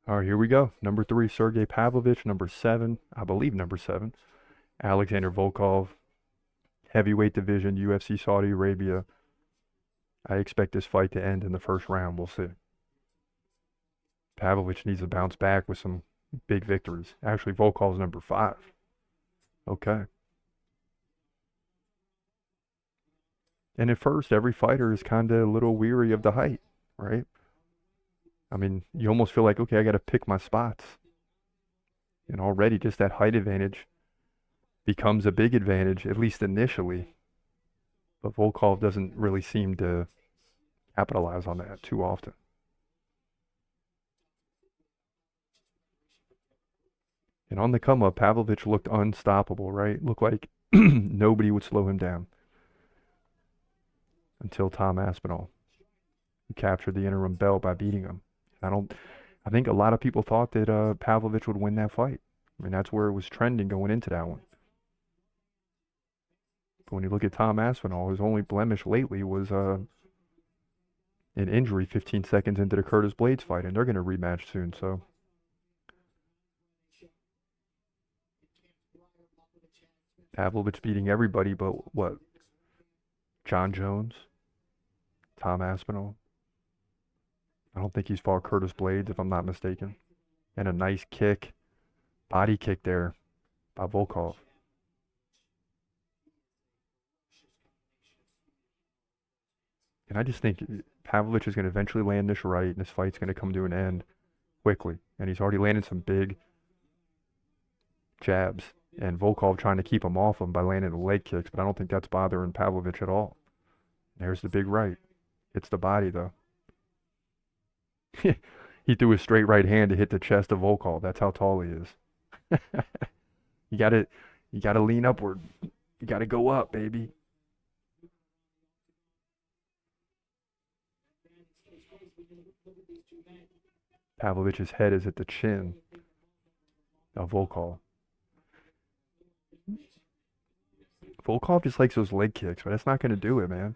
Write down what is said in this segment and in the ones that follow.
All right, here we go. Number 3, Sergei Pavlovich. Number 7, I believe number 7, Alexander Volkov. Heavyweight division, UFC Saudi Arabia. I expect this fight to end in the first round. We'll see. Pavlovich needs to bounce back with some big victories. Actually, Volkov's number 5. Okay. And at first, every fighter is kind of a little weary of the height, right? I mean, you almost feel like, okay, I got to pick my spots. And already just that height advantage becomes a big advantage, at least initially. But Volkov doesn't really seem to capitalize on that too often. And on the come up, Pavlovich looked unstoppable, right? Looked like nobody would slow him down until Tom Aspinall, who captured the interim belt by beating him. I think a lot of people thought that Pavlovich would win that fight. I mean, that's where it was trending going into that one. But when you look at Tom Aspinall, his only blemish lately was an injury 15 seconds into the Curtis Blades fight, and they're going to rematch soon. So Pavlovich beating everybody but what? John Jones, Tom Aspinall. I don't think he's fought Curtis Blades, if I'm not mistaken. And a nice kick, body kick there by Volkov. And I just think Pavlovich is going to eventually land this right, and this fight's going to come to an end quickly. And he's already landed some big jabs. And Volkov trying to keep him off him by landing the leg kicks, but I don't think that's bothering Pavlovich at all. There's the big right. Hits the body, though. He threw a straight right hand to hit the chest of Volkov. That's how tall he is. you gotta you gotta lean upward. You gotta go up, baby. Pavlovich's head is at the chin of Volkov. Volkov just likes those leg kicks, but that's not going to do it, man.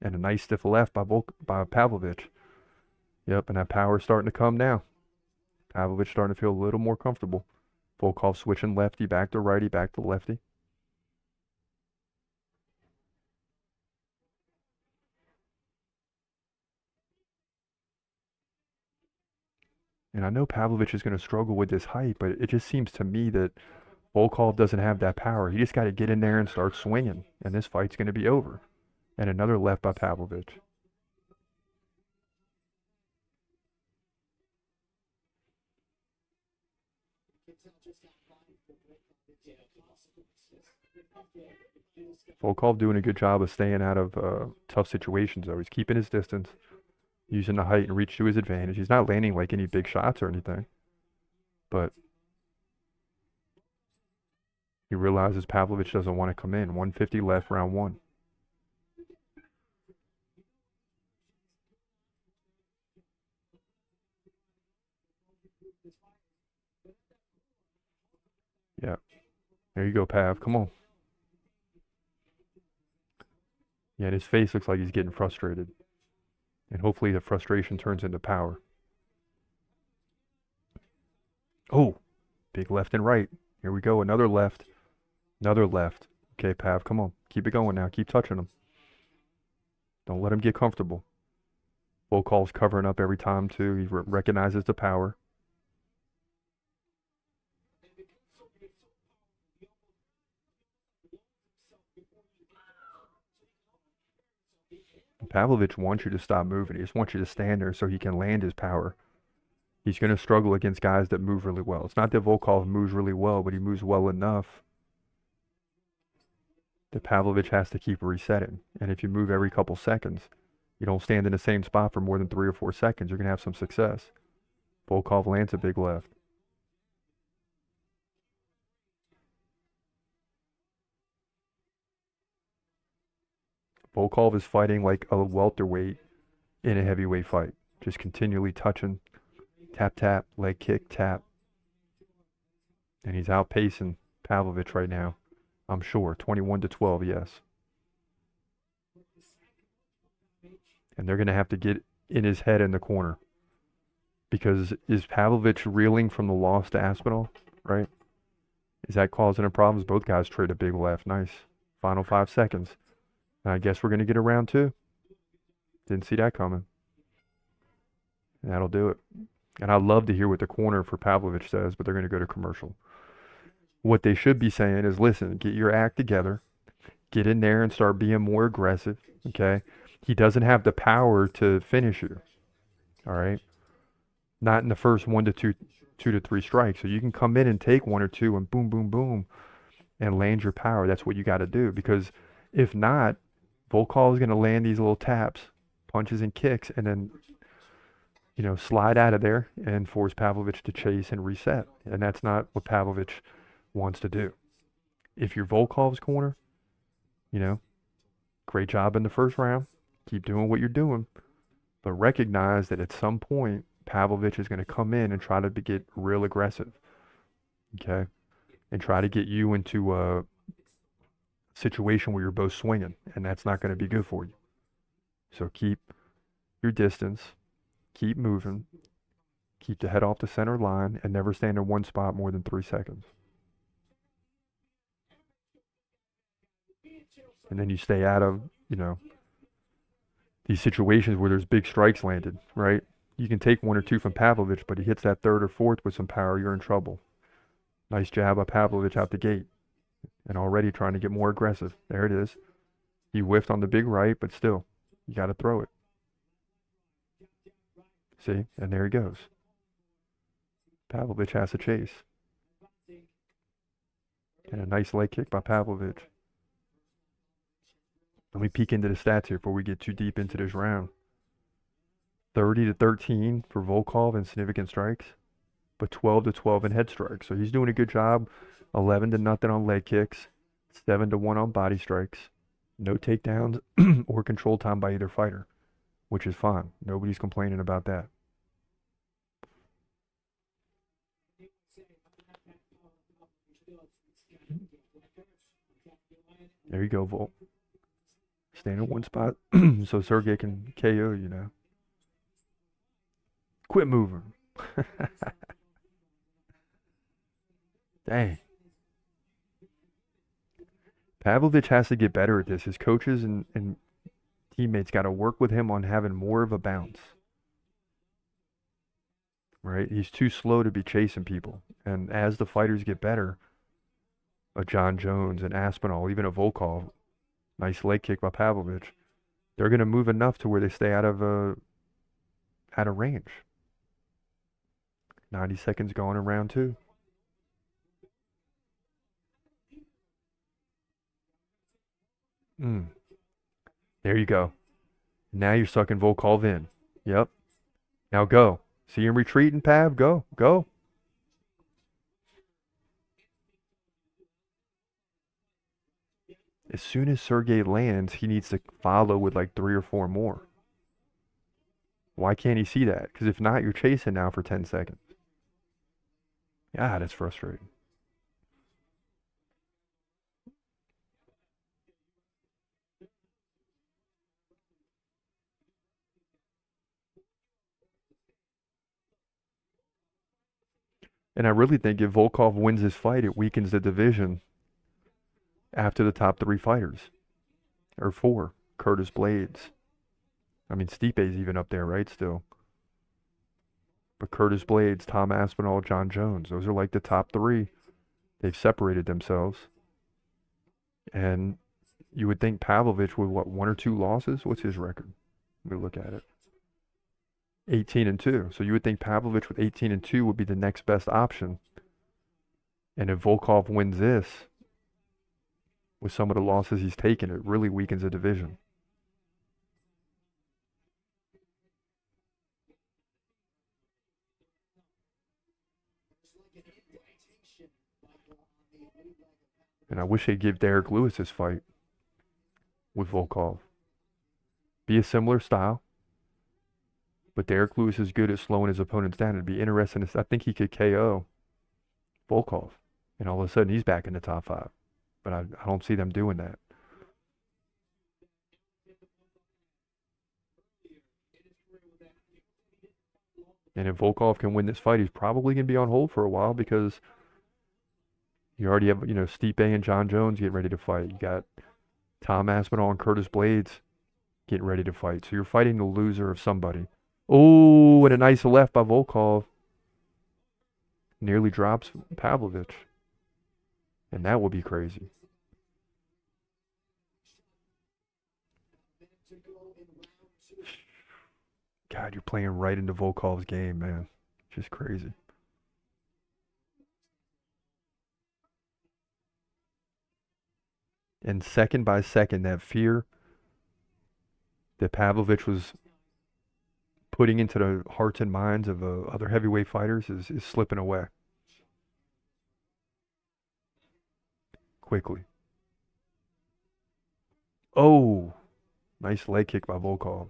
And a nice stiff left by Pavlovich. Yep, and that power's starting to come now. Pavlovich starting to feel a little more comfortable. Volkov switching lefty, back to righty, back to lefty. And I know Pavlovich is going to struggle with this height, but it just seems to me that Volkov doesn't have that power. He just got to get in there and start swinging, and this fight's going to be over. And another left by Pavlovich. Volkov doing a good job of staying out of tough situations, though. He's keeping his distance, using the height and reach to his advantage. He's not landing like any big shots or anything, but he realizes Pavlovich doesn't want to come in. 150 left, round 1. Yeah, there you go, Pav. Come on. Yeah, and his face looks like he's getting frustrated. And hopefully the frustration turns into power. Oh, big left and right. Here we go. Another left. Another left. Okay, Pav, come on. Keep it going now. Keep touching him. Don't let him get comfortable. Volkov's covering up every time, too. He recognizes the power. Pavlovich wants you to stop moving. He just wants you to stand there so he can land his power. He's going to struggle against guys that move really well. It's not that Volkov moves really well, but he moves well enough that Pavlovich has to keep resetting. And if you move every couple seconds, you don't stand in the same spot for more than 3 or 4 seconds, you're going to have some success. Volkov lands a big left. Volkov is fighting like a welterweight in a heavyweight fight. Just continually touching. Tap, tap, leg kick, tap. And he's outpacing Pavlovich right now. I'm sure. 21-12, yes. And they're going to have to get in his head in the corner. Because is Pavlovich reeling from the loss to Aspinall, right? Is that causing him problems? Both guys trade a big left. Nice. Final 5 seconds. And I guess we're going to get a round two. Didn't see that coming. And that'll do it. And I'd love to hear what the corner for Pavlovich says, but they're going to go to commercial. What they should be saying is, listen, get your act together. Get in there and start being more aggressive, okay? He doesn't have the power to finish you, all right? Not in the first 2 to 3 strikes. So you can come in and take one or two and boom, boom, boom, and land your power. That's what you got to do. Because if not, Volkov is going to land these little taps, punches and kicks, and then, slide out of there and force Pavlovich to chase and reset. And that's not what Pavlovich wants to do. If you're Volkov's corner, great job in the first round. Keep doing what you're doing. But recognize that at some point, Pavlovich is going to come in and try to get real aggressive. Okay? And try to get you into a situation where you're both swinging. And that's not going to be good for you. So keep your distance. Keep moving. Keep the head off the center line. And never stand in one spot more than 3 seconds. And then you stay out of, these situations where there's big strikes landed, right? You can take one or two from Pavlovich, but he hits that third or fourth with some power, you're in trouble. Nice jab by Pavlovich out the gate. And already trying to get more aggressive. There it is. He whiffed on the big right, but still, you got to throw it. See? And there he goes. Pavlovich has to chase. And a nice leg kick by Pavlovich. Let me peek into the stats here before we get too deep into this round. 30-13 for Volkov in significant strikes, but 12-12 in head strikes. So he's doing a good job. 11-0 on leg kicks, 7-1 on body strikes. No takedowns or control time by either fighter, which is fine. Nobody's complaining about that. There you go, Volk. Staying in one spot so Sergei can KO, Quit moving. Dang. Pavlovich has to get better at this. His coaches and teammates got to work with him on having more of a bounce. Right? He's too slow to be chasing people. And as the fighters get better, a John Jones, an Aspinall, even a Volkov, nice leg kick by Pavlovich, they're going to move enough to where they stay out of range. 90 seconds going in round two. There you go. Now you're sucking Volkov in. Yep. Now go. See him retreating, Pav? Go. Go. As soon as Sergei lands, he needs to follow with like 3 or 4 more. Why can't he see that? Because if not, you're chasing now for 10 seconds. God, it's frustrating. And I really think if Volkov wins this fight, it weakens the division after the top 3 fighters. Or 4. Curtis Blades. I mean, Stipe's even up there, right, still. But Curtis Blades, Tom Aspinall, John Jones, those are like the top 3. They've separated themselves. And you would think Pavlovich with, 1 or 2 losses? What's his record? Let me look at it. 18-2. So you would think Pavlovich with 18-2 would be the next best option. And if Volkov wins this, with some of the losses he's taken, it really weakens the division. And I wish they'd give Derek Lewis his fight with Volkov. Be a similar style. But Derek Lewis is good at slowing his opponents down. It'd be interesting. I think he could KO Volkov. And all of a sudden, he's back in the top 5. But I don't see them doing that. And if Volkov can win this fight, he's probably going to be on hold for a while because you already have, Stipe and John Jones getting ready to fight. You got Tom Aspinall and Curtis Blades getting ready to fight. So you're fighting the loser of somebody. Oh, and a nice left by Volkov. Nearly drops Pavlovich. And that will be crazy. God, you're playing right into Volkov's game, man. Just crazy. And second by second, that fear that Pavlovich was putting into the hearts and minds of other heavyweight fighters is slipping away quickly. Oh, nice leg kick by Volkov.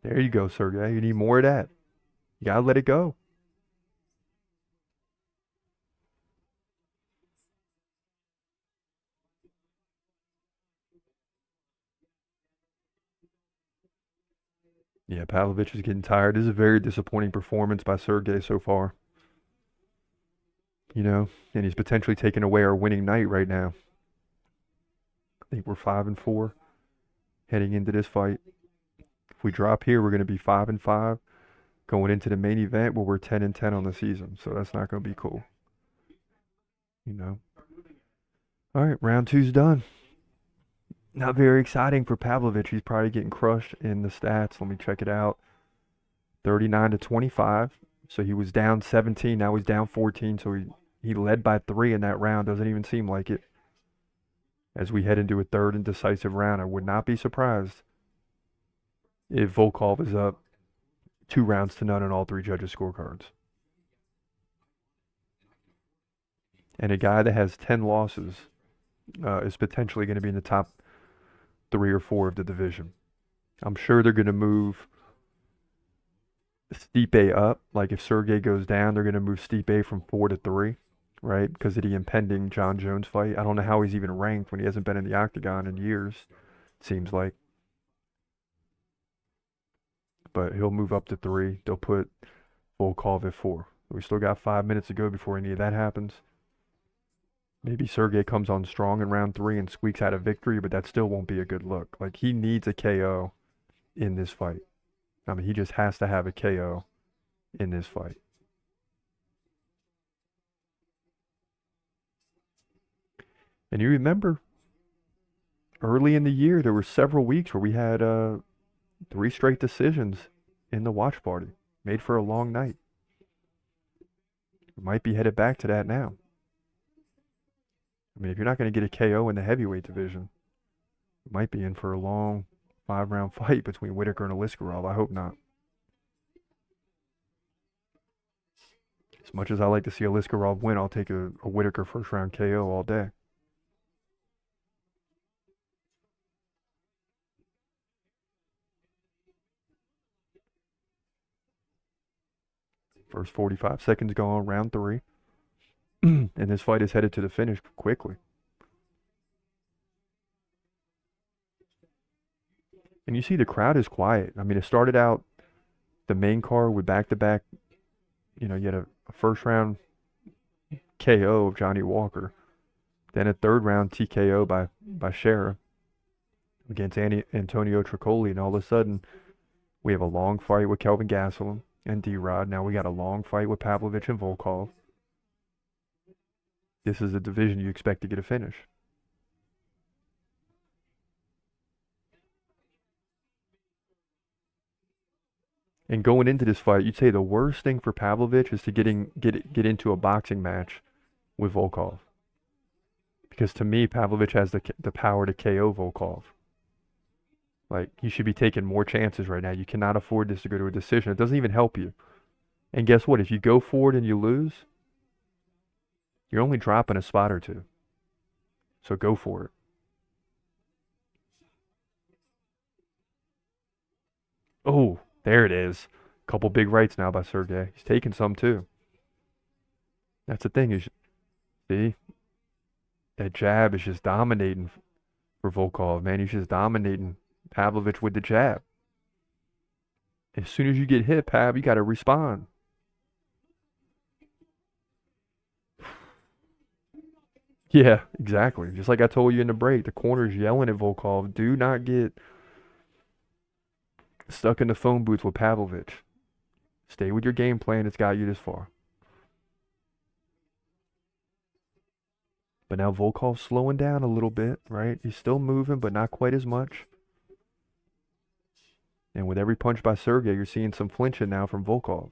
There you go, Sergey. You need more of that. You gotta let it go. Yeah, Pavlovich is getting tired. This is a very disappointing performance by Sergey so far. And he's potentially taking away our winning night right now. I think we're 5-4 heading into this fight. If we drop here, we're going to be 5-5 going into the main event where we're 10-10 on the season. So that's not going to be cool. you know. All right, round two's done. Not very exciting for Pavlovich. He's probably getting crushed in the stats. Let me check it out. 39-25. So he was down 17. Now he's down 14. So he led by 3 in that round. Doesn't even seem like it. As we head into a third and decisive round, I would not be surprised if Volkov is up 2-0 on all 3 judges' scorecards. And a guy that has 10 losses is potentially going to be in the top 3 or 4 of the division. I'm sure they're going to move Stipe up. Like if Sergey goes down, they're going to move Stipe from 4 to 3, right? Because of the impending John Jones fight. I don't know how he's even ranked when he hasn't been in the octagon in years, it seems like. But he'll move up to 3. They'll put Volkov at 4. We still got 5 minutes to go before any of that happens. Maybe Sergey comes on strong in round 3 and squeaks out a victory, but that still won't be a good look. Like, he needs a KO in this fight. I mean, he just has to have a KO in this fight. And you remember, early in the year, there were several weeks where we had 3 straight decisions in the watch party. Made for a long night. We might be headed back to that now. I mean, if you're not going to get a KO in the heavyweight division, you might be in for a long 5-round fight between Whitaker and Aliskerov. I hope not. As much as I like to see Aliskerov win, I'll take a Whitaker first-round KO all day. First 45 seconds gone, round 3. And this fight is headed to the finish quickly. And you see the crowd is quiet. I mean, it started out the main card with back-to-back, you had a first round KO of Johnny Walker, then a third round TKO by Shera against Antonio Tricoli, and all of a sudden we have a long fight with Kelvin Gastelum and D-Rod. Now we got a long fight with Pavlovich and Volkov. This is a division you expect to get a finish. And going into this fight, you'd say the worst thing for Pavlovich is to get into a boxing match with Volkov. Because to me, Pavlovich has the power to KO Volkov. Like, he should be taking more chances right now. You cannot afford this to go to a decision. It doesn't even help you. And guess what? If you go forward and you lose, you're only dropping a spot or 2. So go for it. Oh, there it is. Couple big rights now by Sergey. He's taking some too. That's the thing is, see, that jab is just dominating for Volkov, man. He's just dominating Pavlovich with the jab. As soon as you get hit, Pav, you got to respond. Yeah, exactly. Just like I told you in the break, the corner's yelling at Volkov, do not get stuck in the phone booth with Pavlovich. Stay with your game plan. It's got you this far. But now Volkov's slowing down a little bit, right? He's still moving, but not quite as much. And with every punch by Sergey, you're seeing some flinching now from Volkov.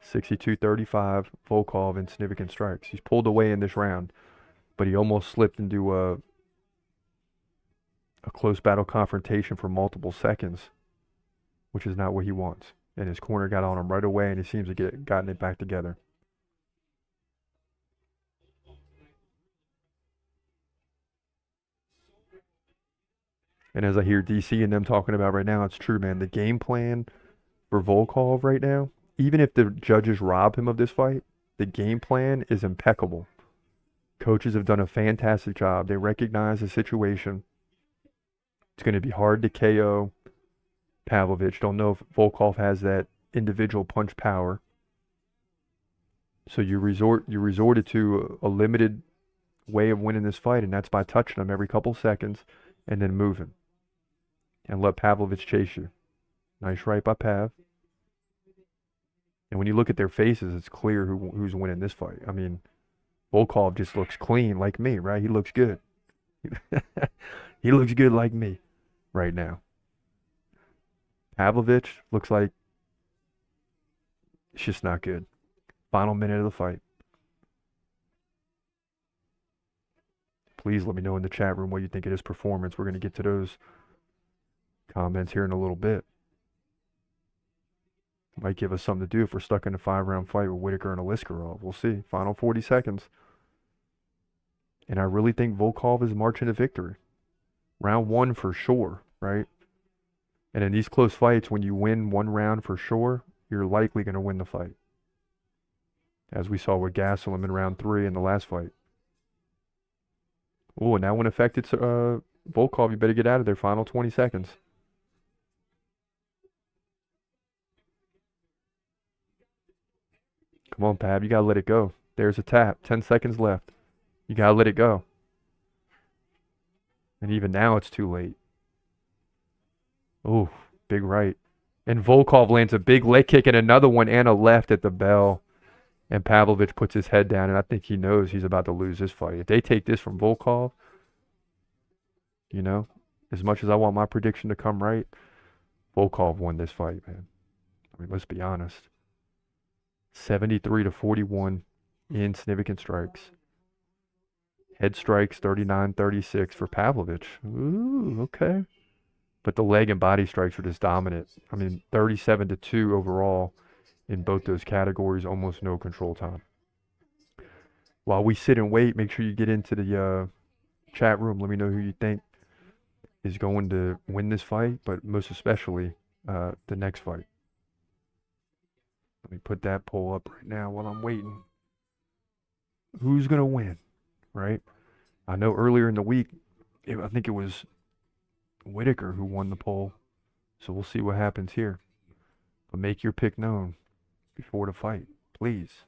62-35, Volkov in significant strikes. He's pulled away in this round, but he almost slipped into a close battle confrontation for multiple seconds, which is not what he wants. And his corner got on him right away, and he seems to get gotten it back together. And as I hear DC and them talking about right now, it's true, man. The game plan for Volkov right now, even if the judges rob him of this fight, the game plan is impeccable. Coaches have done a fantastic job. They recognize the situation. It's going to be hard to KO Pavlovich. Don't know if Volkov has that individual punch power. So you resorted to a limited way of winning this fight, and that's by touching him every couple seconds and then moving. And let Pavlovich chase you. Nice right by Pav. And when you look at their faces, it's clear who's winning this fight. I mean, Volkov just looks clean like me, right? He looks good. He looks good like me right now. Pavlovich looks like it's just not good. Final minute of the fight. Please let me know in the chat room what you think of his performance. We're going to get to those comments here in a little bit. Might give us something to do if we're stuck in a 5-round fight with Whitaker and Aliskerov. We'll see. Final 40 seconds. And I really think Volkov is marching to victory. Round 1 for sure, right? And in these close fights, when you win 1 round for sure, you're likely going to win the fight. As we saw with Gastelum in round 3 in the last fight. Oh, and that one affected Volkov. You better get out of there. Final 20 seconds. Come on, Pab. You got to let it go. There's a tap. 10 seconds left. You got to let it go. And even now it's too late. Oh, big right. And Volkov lands a big leg kick and another one and a left at the bell. And Pavlovich puts his head down, and I think he knows he's about to lose this fight. If they take this from Volkov, you know, as much as I want my prediction to come right, Volkov won this fight, man. I mean, let's be honest. 73-41 in significant strikes. Head strikes 39-36 for Pavlovich. Ooh, okay. But the leg and body strikes are just dominant. I mean, 37-2 overall in both those categories, almost no control time. While we sit and wait, make sure you get into the chat room. Let me know who you think is going to win this fight, but most especially the next fight. Let me put that poll up right now while I'm waiting. Who's going to win, right? I know earlier in the week, I think it was Whitaker who won the poll, so we'll see what happens here. But make your pick known before the fight, please.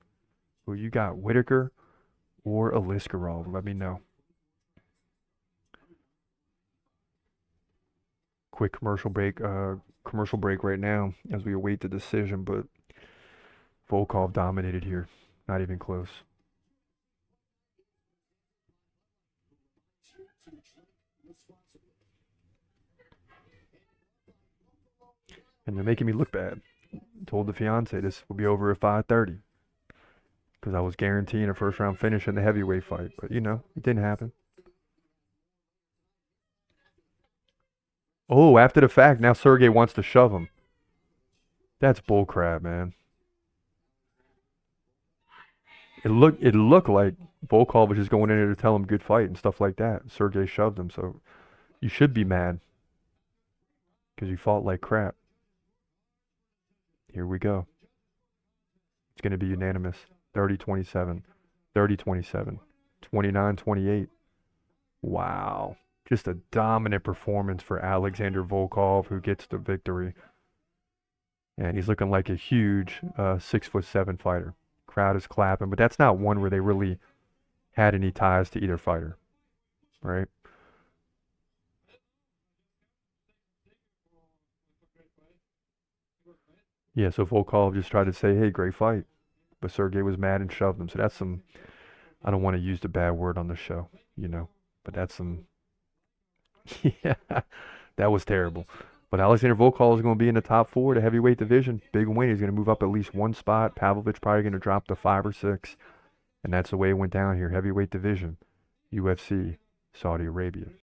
Who you got, Whitaker or Aliskerov? Let me know. Quick commercial break right now as we await the decision, but Volkov dominated here. Not even close. And they're making me look bad. Told the fiance this will be over at 5:30 because I was guaranteeing a first round finish in the heavyweight fight, but you know, it didn't happen. Oh, after the fact, now Sergey wants to shove him. That's bullcrap, man. It looked like Volkov was just going in there to tell him good fight and stuff like that. Sergey shoved him, so you should be mad because you fought like crap. Here we go. It's going to be unanimous. 30-27, 30-27, 29-28. Wow. Just a dominant performance for Alexander Volkov, who gets the victory. And he's looking like a huge 6'7" fighter. Crowd is clapping, but that's not one where they really had any ties to either fighter, right? Yeah, so Volkov just tried to say, hey, great fight. But Sergey was mad and shoved him. So that's some, I don't want to use the bad word on the show, you know, but that's some, yeah, that was terrible. But Alexander Volkov is going to be in the top four of the heavyweight division. Big win. He's going to move up at least one spot. Pavlovich probably going to drop to 5 or 6. And that's the way it went down here. Heavyweight division, UFC, Saudi Arabia.